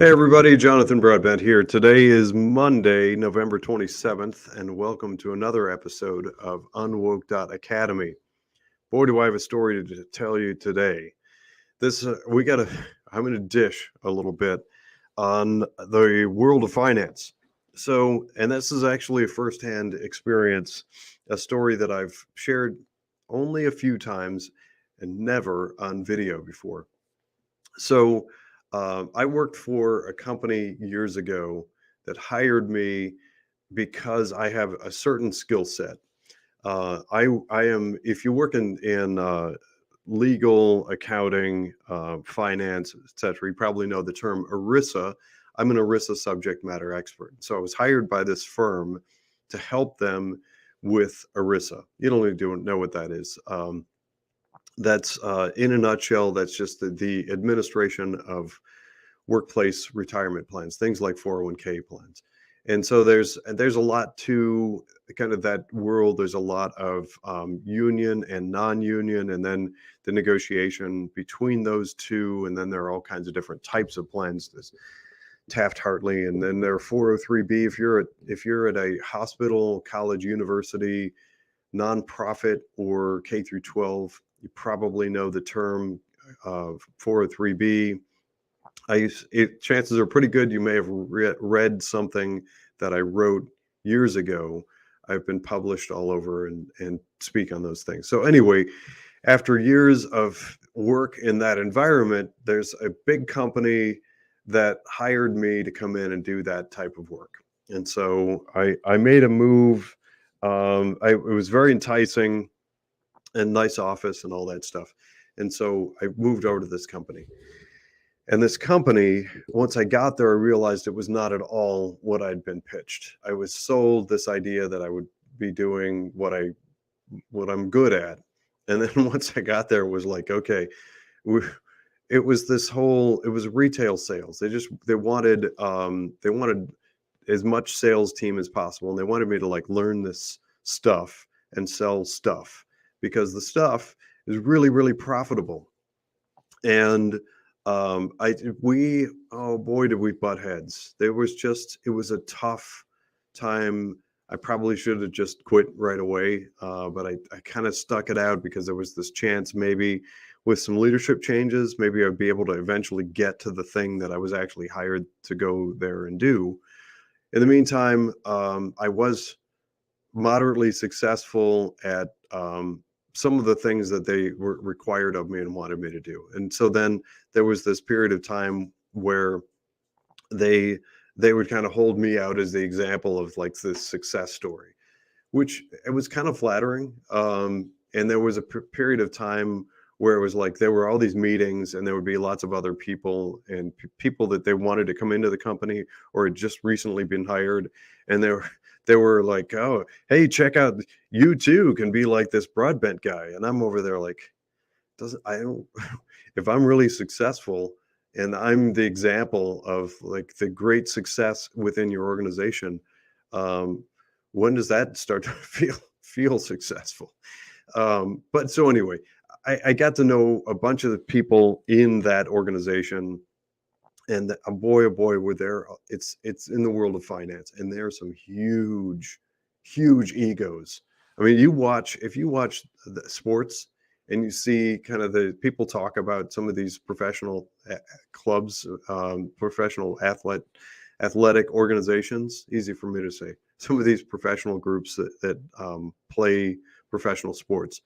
Hey everybody, Jonathan Broadbent here. Today is Monday, November 27th, and welcome to another episode of UnWoke Academy. Boy, do I have a story to tell you today. I'm going to dish a little bit on the world of finance. And this is actually a firsthand experience, a story that I've shared only a few times and never on video before. I worked for a company years ago that hired me because I have a certain skill set. I am, if you work in legal, accounting, finance, etc., you probably know the term ERISA. I'm an ERISA subject matter expert. So I was hired by this firm to help them with ERISA. You don't need to know what that is. That's in a nutshell, that's just the administration of workplace retirement plans, things like 401k plans. And so there's a lot to kind of that world. There's a lot of union and non-union, and then the negotiation between those two. And then there are all kinds of different types of plans. There's Taft-Hartley, and then there are 403b. If you're at a hospital, college, university, nonprofit, or K through 12, you probably know the term 403b. Chances are pretty good you may have read something that I wrote years ago. I've been published all over and speak on those things. So anyway, after years of work in that environment, there's a big company that hired me to come in and do that type of work. And so I made a move. It was very enticing and nice office and all that stuff. And so I moved over to this company. And this company, once I got there, I realized it was not at all what I'd been pitched. I was sold this idea that I would be doing what I'm good at. And then once I got there, it was like, okay, it was retail sales. They wanted as much sales team as possible. And they wanted me to like learn this stuff and sell stuff because the stuff is really, really profitable. And oh boy, did we butt heads. It was a tough time. I probably should have just quit right away, but I kind of stuck it out because there was this chance maybe with some leadership changes, maybe I'd be able to eventually get to the thing that I was actually hired to go there and do. In the meantime, I was moderately successful at some of the things that they were required of me and wanted me to do. And so then there was this period of time where they would kind of hold me out as the example of like this success story, which it was kind of flattering. And there was a period of time where it was like there were all these meetings and there would be lots of other people and people that they wanted to come into the company or had just recently been hired. And they were like, oh, hey, check out, you too can be like this Broadbent guy. And I'm over there like, if I'm really successful and I'm the example of like the great success within your organization, when does that start to feel successful? But so anyway, I got to know a bunch of the people in that organization. And oh boy, we're there. It's in the world of finance, and there are some huge egos. I mean, if you watch the sports and you see kind of the people talk about some of these professional clubs, professional athletic organizations, easy for me to say, some of these professional groups that play professional sports,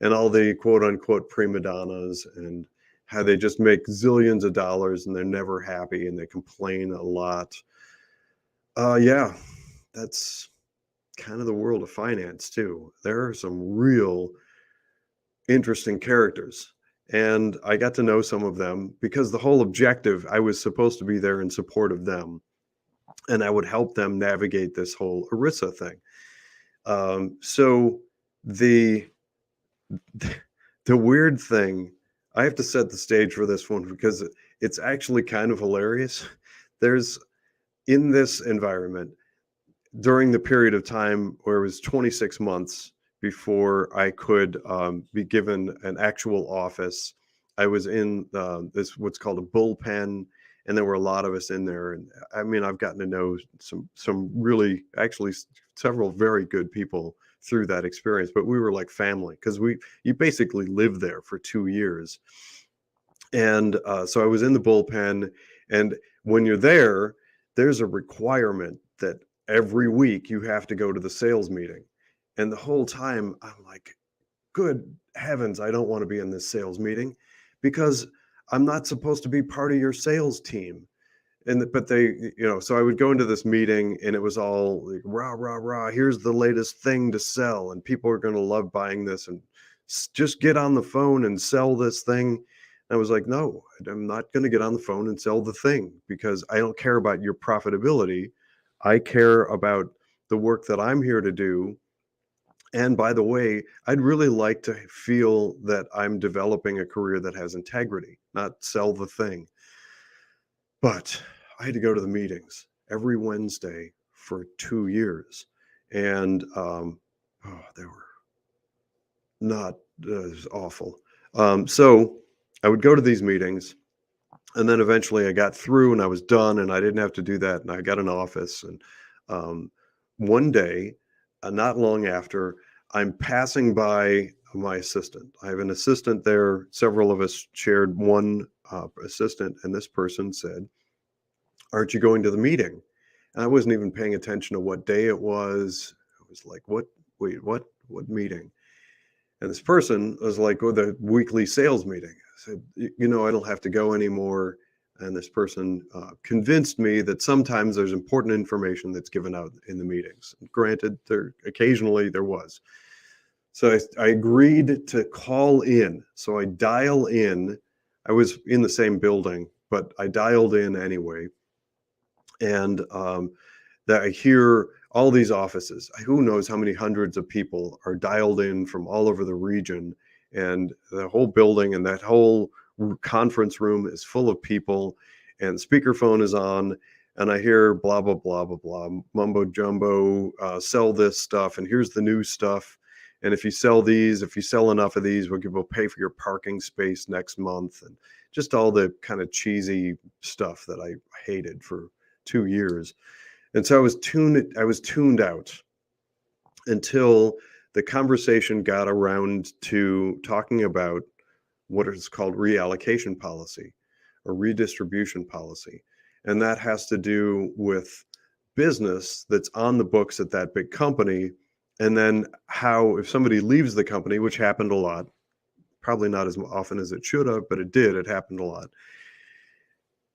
and all the quote unquote prima donnas and how they just make zillions of dollars and they're never happy and they complain a lot. Yeah, that's kind of the world of finance too. There are some real interesting characters. And I got to know some of them because the whole objective, I was supposed to be there in support of them. And I would help them navigate this whole ERISA thing. So the weird thing, I have to set the stage for this one because it's actually kind of hilarious. There's in this environment during the period of time where it was 26 months before I could be given an actual office. I was in this what's called a bullpen, and there were a lot of us in there. And I mean, I've gotten to know some really, actually several very good people through that experience, but we were like family because you basically lived there for 2 years. And so I was in the bullpen, and when you're there, there's a requirement that every week you have to go to the sales meeting. And the whole time I'm like, good heavens, I don't want to be in this sales meeting because I'm not supposed to be part of your sales team. But they, so I would go into this meeting and it was all like, rah, rah, rah, here's the latest thing to sell. And people are going to love buying this, and just get on the phone and sell this thing. And I was like, no, I'm not going to get on the phone and sell the thing because I don't care about your profitability. I care about the work that I'm here to do. And by the way, I'd really like to feel that I'm developing a career that has integrity, not sell the thing. But I had to go to the meetings every Wednesday for 2 years. And they were not awful. So I would go to these meetings, and then eventually I got through and I was done and I didn't have to do that. And I got an office. And one day, not long after, I'm passing by my assistant. I have an assistant there. Several of us shared one assistant, and this person said, aren't you going to the meeting? And I wasn't even paying attention to what day it was. I was like, what meeting? And this person was like, oh, the weekly sales meeting. I said, I don't have to go anymore. And this person convinced me that sometimes there's important information that's given out in the meetings. Granted, occasionally there was. So I agreed to call in. So I dial in. I was in the same building, but I dialed in anyway. And that I hear all these offices. Who knows how many hundreds of people are dialed in from all over the region, and the whole building and that whole conference room is full of people, and speakerphone is on, and I hear blah, blah, blah, blah, blah, mumbo jumbo, sell this stuff, and here's the new stuff. And if you sell enough of these, we'll pay for your parking space next month. And just all the kind of cheesy stuff that I hated for 2 years. And so I was tuned out until the conversation got around to talking about what is called reallocation policy or redistribution policy. And that has to do with business that's on the books at that big company. And then how, if somebody leaves the company, which happened a lot, probably not as often as it should have, but it happened a lot.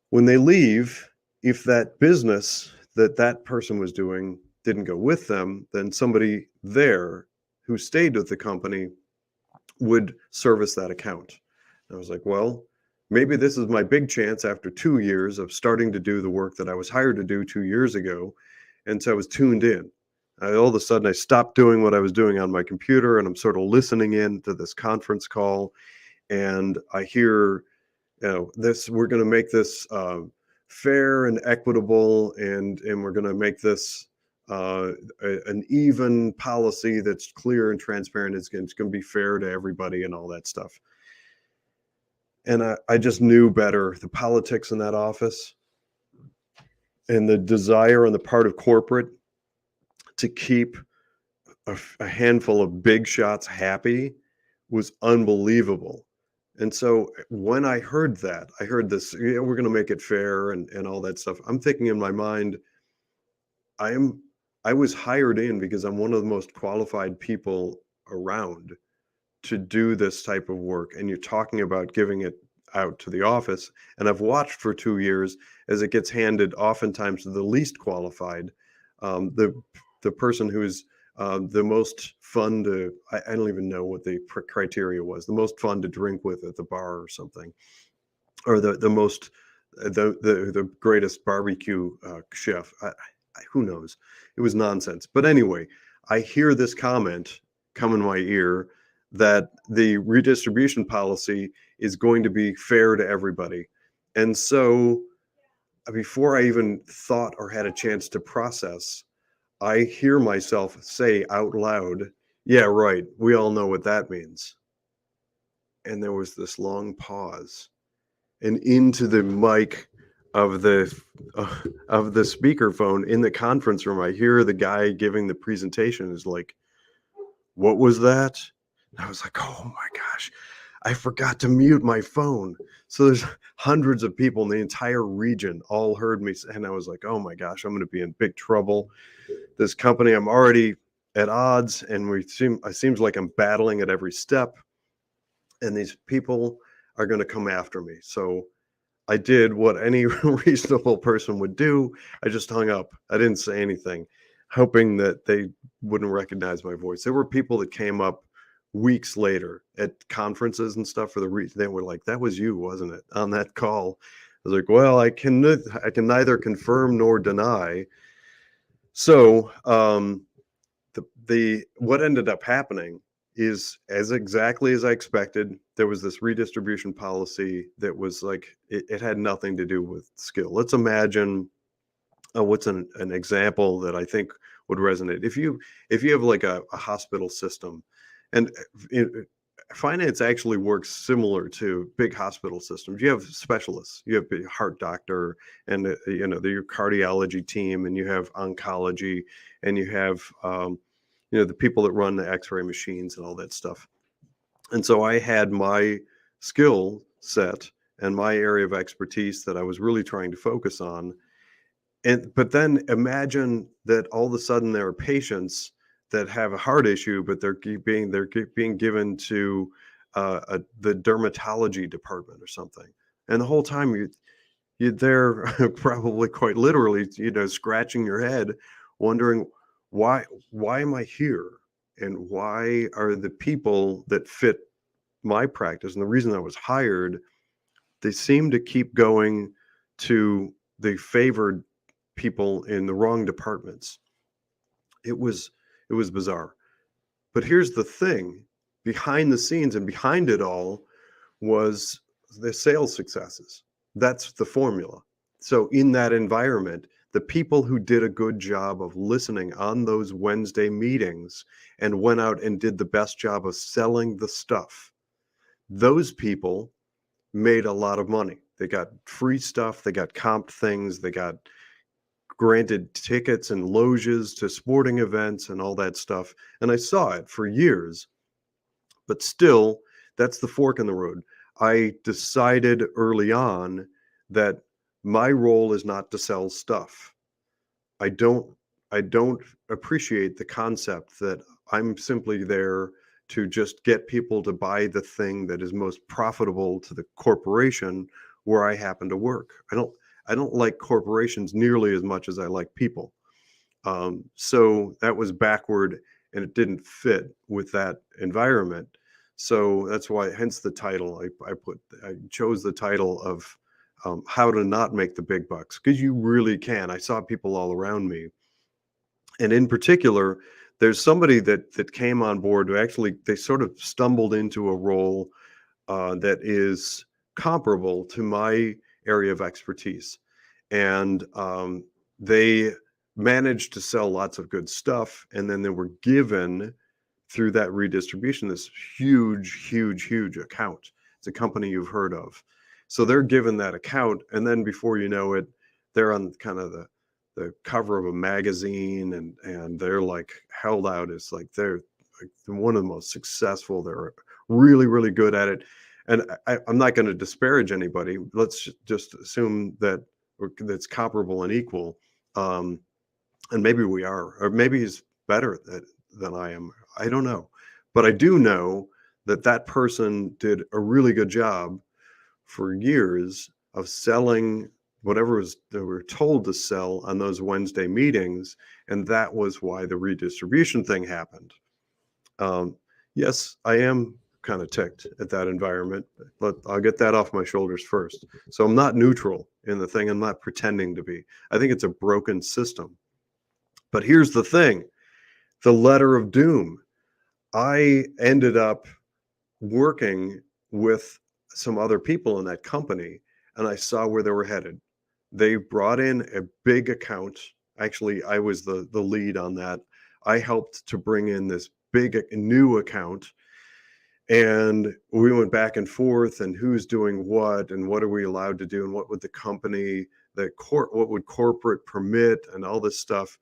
When they leave, if that business that person was doing didn't go with them, then somebody there who stayed with the company would service that account. And I was like, well, maybe this is my big chance after 2 years of starting to do the work that I was hired to do 2 years ago. And so I was tuned in. All of a sudden, I stopped doing what I was doing on my computer, and I'm sort of listening in to this conference call. And I hear, we're going to make this fair and equitable, and we're going to make this an even policy that's clear and transparent. It's going to be fair to everybody and all that stuff. And I just knew better the politics in that office and the desire on the part of corporate to keep a handful of big shots happy was unbelievable. And so when I heard this, we're going to make it fair and all that stuff. I'm thinking in my mind, I was hired in because I'm one of the most qualified people around to do this type of work. And you're talking about giving it out to the office. And I've watched for 2 years as it gets handed oftentimes to the least qualified, the person who's the most fun to, I don't even know what the criteria was, the most fun to drink with at the bar or something, or the greatest barbecue chef. Who knows? It was nonsense. But anyway, I hear this comment come in my ear that the redistribution policy is going to be fair to everybody. And so before I even thought or had a chance to process, I hear myself say out loud, yeah, right, we all know what that means. And there was this long pause. And into the mic, of the of the speakerphone in the conference room. I hear the guy giving the presentation is like, "What was that?" And I was like, "Oh my gosh, I forgot to mute my phone." So there's hundreds of people in the entire region all heard me, and I was like, "Oh my gosh, I'm going to be in big trouble. This company, I'm already at odds, and it seems like I'm battling at every step, and these people are going to come after me." So I did what any reasonable person would do. I just hung up. I didn't say anything, hoping that they wouldn't recognize my voice. There were people that came up weeks later at conferences and stuff for the reason they were like, "That was you, wasn't it, on that call?" I was like, "Well, I can neither confirm nor deny." So the what ended up happening is as exactly as I expected. There was this redistribution policy that was like it had nothing to do with skill. Let's imagine what's an example that I think would resonate. If you have like a hospital system, and it, finance actually works similar to big hospital systems. You have specialists. You have a heart doctor, and your cardiology team, and you have oncology, and you have the people that run the X-ray machines and all that stuff. And so I had my skill set and my area of expertise that I was really trying to focus on. But then imagine that all of a sudden there are patients that have a heart issue, but they're being given to the dermatology department or something. And the whole time you're there, probably quite literally, scratching your head, wondering why am I here, and why are the people that fit my practice and the reason I was hired, they seem to keep going to the favored people in the wrong departments. It was bizarre. But here's the thing: behind the scenes and behind it all was the sales successes. That's the formula. So in that environment, the people who did a good job of listening on those Wednesday meetings and went out and did the best job of selling the stuff, those people made a lot of money. They got free stuff, they got comped things, they got granted tickets and loges to sporting events and all that stuff. And I saw it for years, but still, that's the fork in the road. I decided early on that my role is not to sell stuff. I don't appreciate the concept that I'm simply there to just get people to buy the thing that is most profitable to the corporation where I happen to work. I don't like corporations nearly as much as I like people. So that was backward, and it didn't fit with that environment. So that's why, hence the title. I chose the title of how to not make the big bucks, because you really can. I saw people all around me, and in particular, there's somebody that came on board who actually they sort of stumbled into a role that is comparable to my area of expertise, and they managed to sell lots of good stuff, and then they were given through that redistribution this huge account. It's a company you've heard of. So they're given that account, and then before you know it, they're on kind of the cover of a magazine, and they're like held out as like they're like one of the most successful. They're really good at it. And I'm not going to disparage anybody. Let's just assume that that's comparable and equal. And maybe we are, or maybe he's better than I am. I don't know. But I do know that that person did a really good job for years of selling whatever they were told to sell on those Wednesday meetings. And that was why the redistribution thing happened. Yes, I am kind of ticked at that environment, but I'll get that off my shoulders first. So I'm not neutral in the thing. I'm not pretending to be. I think it's a broken system. But here's the thing: the letter of doom. I ended up working with some other people in that company, and I saw where they were headed. They brought in a big account. Actually, I was the lead on that. I helped to bring in this big new account, and we went back and forth, and who's doing what, and what are we allowed to do, and what would the company what would corporate permit and all this stuff.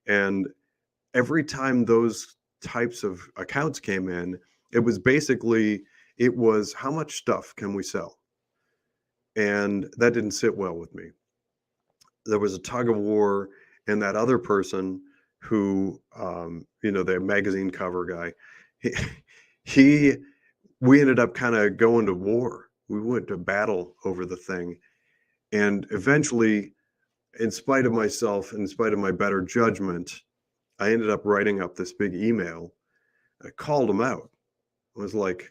And every time those types of accounts came in, it was how much stuff can we sell? And that didn't sit well with me. There was a tug of war, and that other person who, the magazine cover guy, he we ended up kind of going to war. We went to battle over the thing. And eventually, in spite of myself, in spite of my better judgment, I ended up writing up this big email. I called him out. I was like,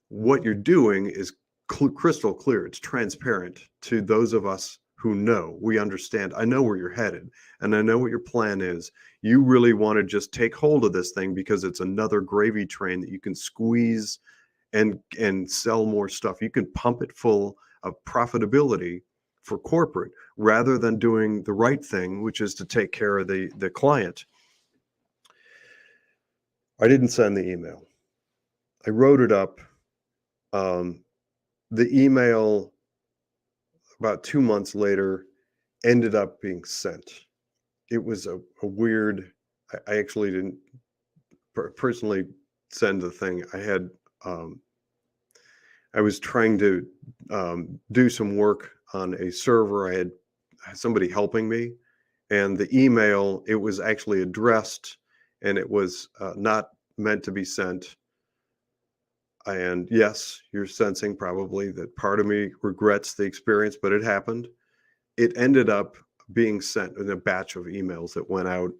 what you're doing is crystal clear. It's transparent to those of us who know. We understand. I know where you're headed, and I know what your plan is. You really want to just take hold of this thing because it's another gravy train that you can squeeze and sell more stuff. You can pump it full of profitability for corporate rather than doing the right thing, which is to take care of the client. I didn't send the email. I wrote it up. The email about 2 months later ended up being sent. It was a weird, I actually didn't personally send the thing. I was trying to do some work on a server. I had somebody helping me, and the email, it was actually addressed, and it was not meant to be sent. And yes, you're sensing probably that part of me regrets the experience, but it happened. It ended up being sent in a batch of emails that went out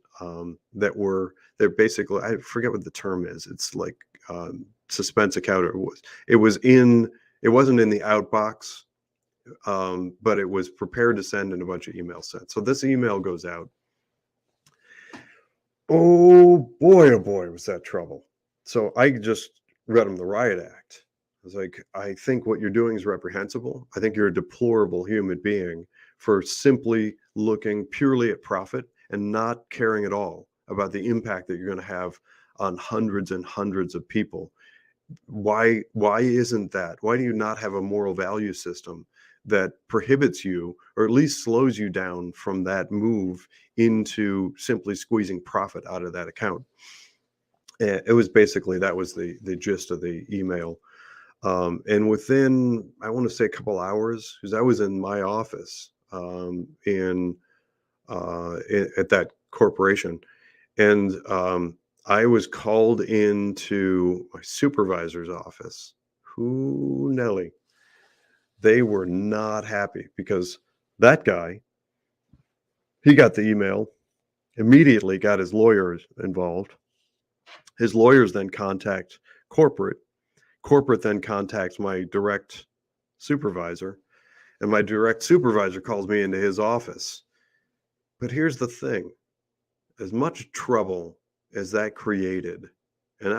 they're basically, I forget what the term is. It's like suspense account. It wasn't in the outbox, but it was prepared to send and a bunch of emails sent. So this email goes out. Oh boy, was that trouble. So I just read him the riot act. I was like, I think what you're doing is reprehensible. I think you're a deplorable human being for simply looking purely at profit and not caring at all about the impact that you're going to have on hundreds and hundreds of people. Why isn't that? Why do you not have a moral value system that prohibits you, or at least slows you down from that move into simply squeezing profit out of that account? It was basically, that was the gist of the email. And within, I want to say a couple hours, because I was in my office at that corporation, and I was called into my supervisor's office. Who, Nelly? They were not happy because that guy, he got the email, immediately got his lawyers involved. His lawyers then contact corporate. Corporate then contacts my direct supervisor, and my direct supervisor calls me into his office. But here's the thing. As much trouble as that created, and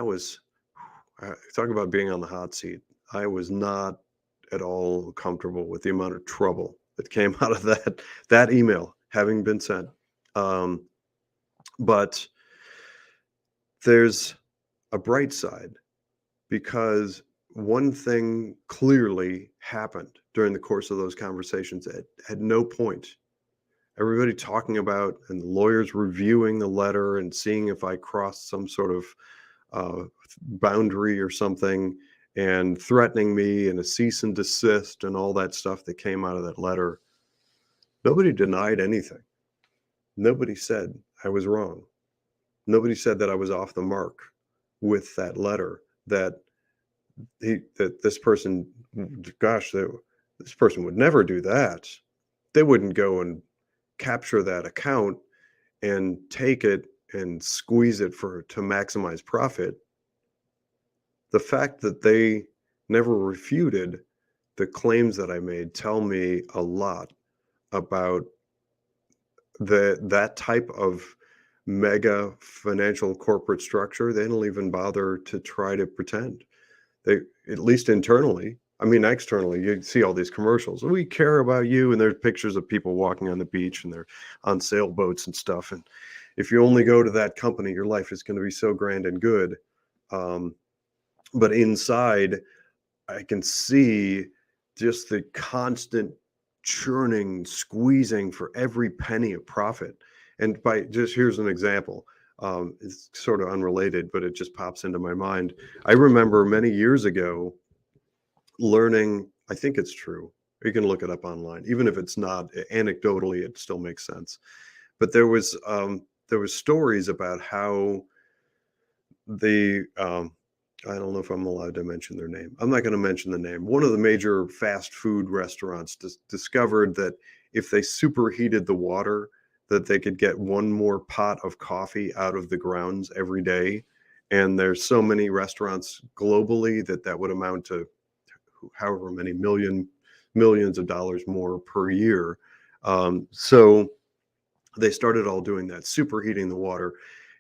talk about being on the hot seat. I was not at all comfortable with the amount of trouble that came out of that email having been sent. But there's a bright side, because one thing clearly happened during the course of those conversations. At no point, everybody talking about, and the lawyers reviewing the letter and seeing if I crossed some sort of boundary or something, and threatening me and a cease and desist and all that stuff that came out of that letter. Nobody denied anything. Nobody said I was wrong. Nobody said that I was off the mark with that letter, that this person, this person would never do that. They wouldn't go and capture that account and take it and squeeze it to maximize profit. The fact that they never refuted the claims that I made tell me a lot about that type of mega financial corporate structure. They don't even bother to try to pretend. They, at least internally, I mean, externally, you see all these commercials. We care about you, and there's pictures of people walking on the beach, and they're on sailboats and stuff. And if you only go to that company, your life is going to be so grand and good. But inside, I can see just the constant churning, squeezing for every penny of profit. And by just here's an example. It's sort of unrelated, but it just pops into my mind. I remember many years ago learning, I think it's true. You can look it up online, even if it's not anecdotally, it still makes sense. But there was stories about how the I don't know if I'm allowed to mention their name. I'm not going to mention the name. One of the major fast food restaurants discovered that if they superheated the water, that they could get one more pot of coffee out of the grounds every day. And there's so many restaurants globally that would amount to however many millions of dollars more per year. So they started all doing that, superheating the water.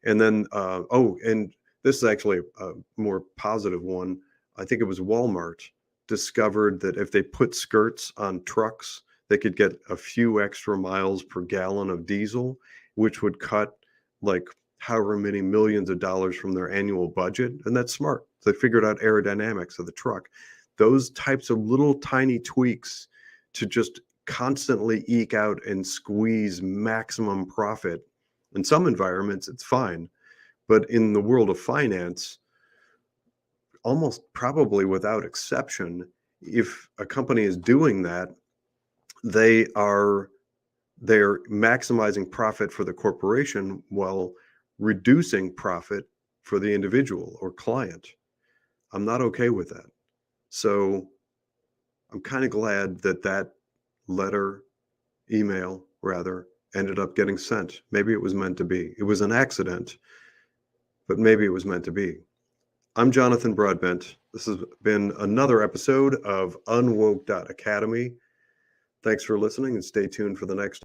And then, and this is actually a more positive one. I think it was Walmart discovered that if they put skirts on trucks, they could get a few extra miles per gallon of diesel, which would cut like however many millions of dollars from their annual budget. And that's smart. They figured out aerodynamics of the truck. Those types of little tiny tweaks to just constantly eke out and squeeze maximum profit. In some environments, it's fine. But in the world of finance, almost probably without exception, if a company is doing that, they're maximizing profit for the corporation while reducing profit for the individual or client. I'm not okay with that. So I'm kind of glad that email rather, ended up getting sent. Maybe it was meant to be. It was an accident, but maybe it was meant to be. I'm Jonathan Broadbent. This has been another episode of UnWoke.Academy. Thanks for listening and stay tuned for the next